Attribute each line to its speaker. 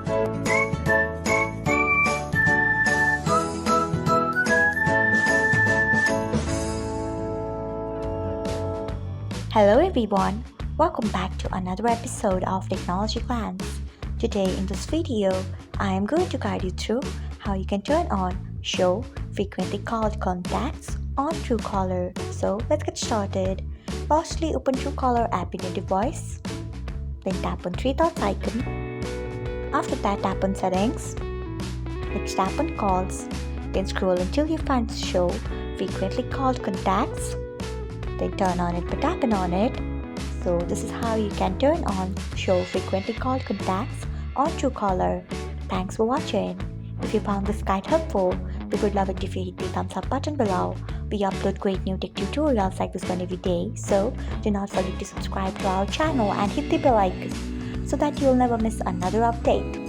Speaker 1: Hello everyone, welcome back to another episode of Technologyglance. Today in this video, I am going to guide you through how you can turn on Show Frequently Called Contacts on Truecaller. So let's get started. Firstly, open Truecaller app in your device. Then tap on three dots icon. After that, tap on Settings. Next, tap on Calls. Then scroll until you find Show Frequently Called Contacts. Then turn on it by tapping on it. So this is how you can turn on Show Frequently Called Contacts on Truecaller. Thanks for watching. If you found this guide helpful, we would love it if you hit the thumbs up button below. We upload great new tech tutorials like this one every day, so do not forget to subscribe to our channel and hit the bell icon so that you'll never miss another update.